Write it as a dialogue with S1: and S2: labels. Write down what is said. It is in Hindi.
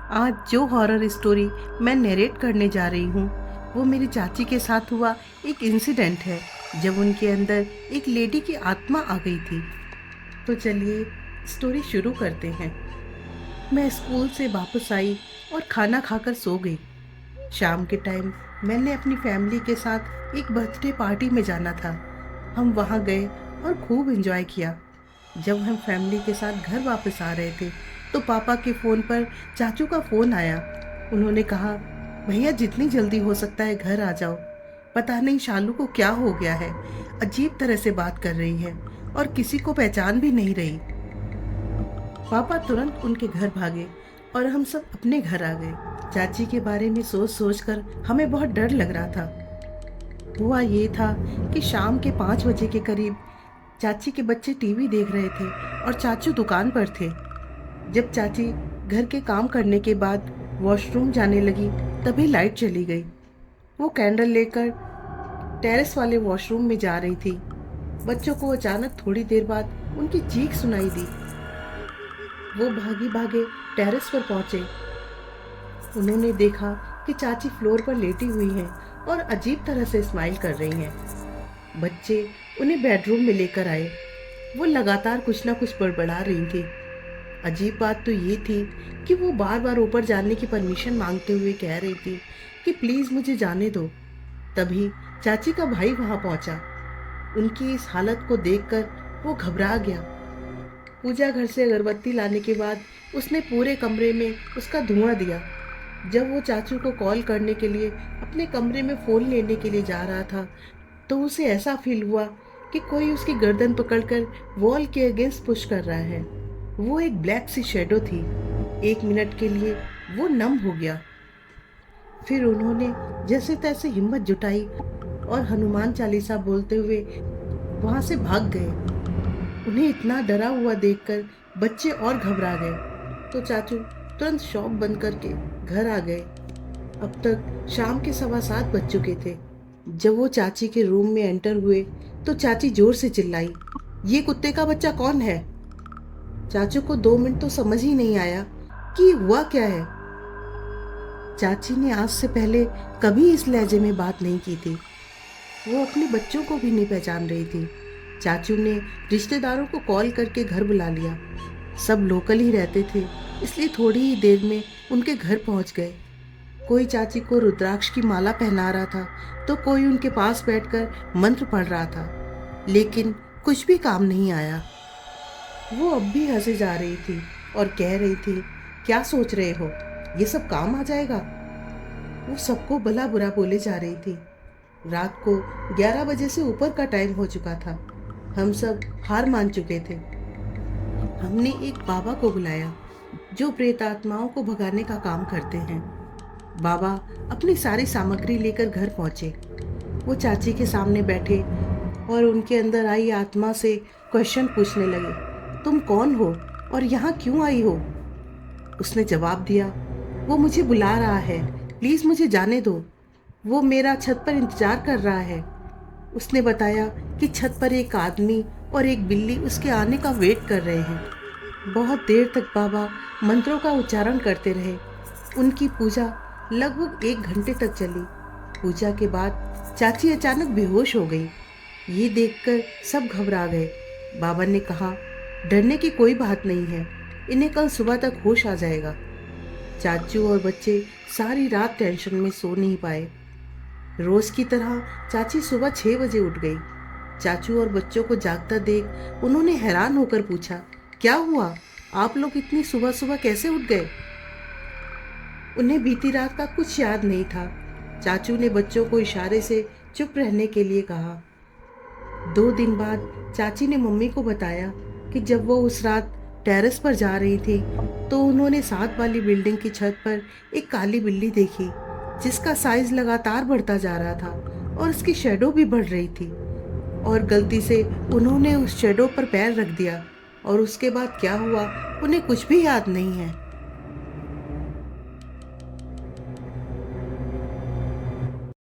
S1: आज जो हॉरर स्टोरी मैं नरेट करने जा रही हूँ वो मेरी चाची के साथ हुआ एक इंसिडेंट है जब उनके अंदर एक लेडी की आत्मा आ गई थी। तो चलिए स्टोरी शुरू करते हैं। मैं स्कूल से वापस आई और खाना खाकर सो गई। शाम के टाइम मैंने अपनी फैमिली के साथ एक बर्थडे पार्टी में जाना था। हम वहाँ गए और खूब एंजॉय किया। जब हम फैमिली के साथ घर वापस आ रहे थे तो पापा के फ़ोन पर चाचू का फ़ोन आया। उन्होंने कहा, भैया जितनी जल्दी हो सकता है घर आ जाओ। पता नहीं शालू को क्या हो गया है, अजीब तरह से बात कर रही है और किसी को पहचान भी नहीं रही। पापा तुरंत उनके घर भागे और हम सब अपने घर आ गए। चाची के बारे में सोच सोच कर हमें बहुत डर लग रहा था। हुआ ये था कि शाम के 5 बजे के करीब चाची के बच्चे टीवी देख रहे थे और चाचू दुकान पर थे। जब चाची घर के काम करने के बाद वॉशरूम जाने लगी तभी लाइट चली गई। वो कैंडल लेकर टेरेस वाले वॉशरूम में जा रही थी। बच्चों को अचानक थोड़ी देर बाद उनकी चीख सुनाई दी। वो भागी भागे टेरेस पर पहुंचे। उन्होंने देखा कि चाची फ्लोर पर लेटी हुई हैं और अजीब तरह से स्माइल कर रही हैं। बच्चे उन्हें बेडरूम में लेकर आए। वो लगातार कुछ ना कुछ बड़बड़ा रही थी। अजीब बात तो ये थी कि वो बार बार ऊपर जाने की परमिशन मांगते हुए कह रही थी कि प्लीज़ मुझे जाने दो। तभी चाची का भाई वहां पहुंचा। उनकी इस हालत को देखकर वो घबरा गया। पूजा घर से अगरबत्ती लाने के बाद उसने पूरे कमरे में उसका धुआं दिया। जब वो चाचू को कॉल करने के लिए अपने कमरे में फ़ोन लेने के लिए जा रहा था तो उसे ऐसा फील हुआ कि कोई उसकी गर्दन पकड़कर वॉल के अगेंस्ट पुश कर रहा है। वो एक ब्लैक सी शेडो थी। 1 मिनट के लिए वो नम हो गया। फिर उन्होंने जैसे तैसे हिम्मत जुटाई और हनुमान चालीसा बोलते हुए वहां से भाग गए। उन्हें इतना डरा हुआ देखकर बच्चे और घबरा गए तो चाचू तुरंत शॉप बंद करके घर आ गए। अब तक शाम के 7:15 बज चुके थे। जब वो चाची के रूम में एंटर हुए तो चाची जोर से चिल्लाई, ये कुत्ते का बच्चा कौन है? चाचू को 2 मिनट तो समझ ही नहीं आया कि हुआ क्या है। चाची ने आज से पहले कभी इस लहजे में बात नहीं की थी। वो अपने बच्चों को भी नहीं पहचान रही थी। चाचू ने रिश्तेदारों को कॉल करके घर बुला लिया। सब लोकल ही रहते थे इसलिए थोड़ी ही देर में उनके घर पहुंच गए। कोई चाची को रुद्राक्ष की माला पहना रहा था तो कोई उनके पास बैठकर मंत्र पढ़ रहा था, लेकिन कुछ भी काम नहीं आया। वो अब भी हंसे जा रही थी और कह रही थी, क्या सोच रहे हो, ये सब काम आ जाएगा? वो सबको भला बुरा बोले जा रही थी। रात को 11 बजे से ऊपर का टाइम हो चुका था। हम सब हार मान चुके थे। हमने एक बाबा को बुलाया जो प्रेत आत्माओं को भगाने का काम करते हैं। बाबा अपनी सारी सामग्री लेकर घर पहुंचे। वो चाची के सामने बैठे और उनके अंदर आई आत्मा से क्वेश्चन पूछने लगे, तुम कौन हो और यहाँ क्यों आई हो? उसने जवाब दिया, वो मुझे बुला रहा है, प्लीज़ मुझे जाने दो, वो मेरा छत पर इंतजार कर रहा है। उसने बताया कि छत पर एक आदमी और एक बिल्ली उसके आने का वेट कर रहे हैं। बहुत देर तक बाबा मंत्रों का उच्चारण करते रहे। उनकी पूजा लगभग 1 घंटे तक चली। पूजा के बाद चाची अचानक बेहोश हो गई। ये देखकर सब घबरा गए। बाबा ने कहा, डरने की कोई बात नहीं है, इन्हें कल सुबह तक होश आ जाएगा। चाचू और बच्चे सारी रात टेंशन में सो नहीं पाए। रोज की तरह चाची सुबह 6 बजे उठ गई। चाचू और बच्चों को जागता देख उन्होंने हैरान होकर पूछा, क्या हुआ, आप लोग इतनी सुबह सुबह कैसे उठ गए? उन्हें बीती रात का कुछ याद नहीं था। चाचू ने बच्चों को इशारे से चुप रहने के लिए कहा। 2 दिन बाद चाची ने मम्मी को बताया कि जब वो उस रात टेरेस पर जा रही थी तो उन्होंने साथ वाली बिल्डिंग की छत पर एक काली बिल्ली देखी जिसका साइज लगातार बढ़ता जा रहा था और उसकी शैडो भी बढ़ रही थी। और गलती से उन्होंने उस शैडो पर पैर रख दिया और उसके बाद क्या हुआ उन्हें कुछ भी याद नहीं है।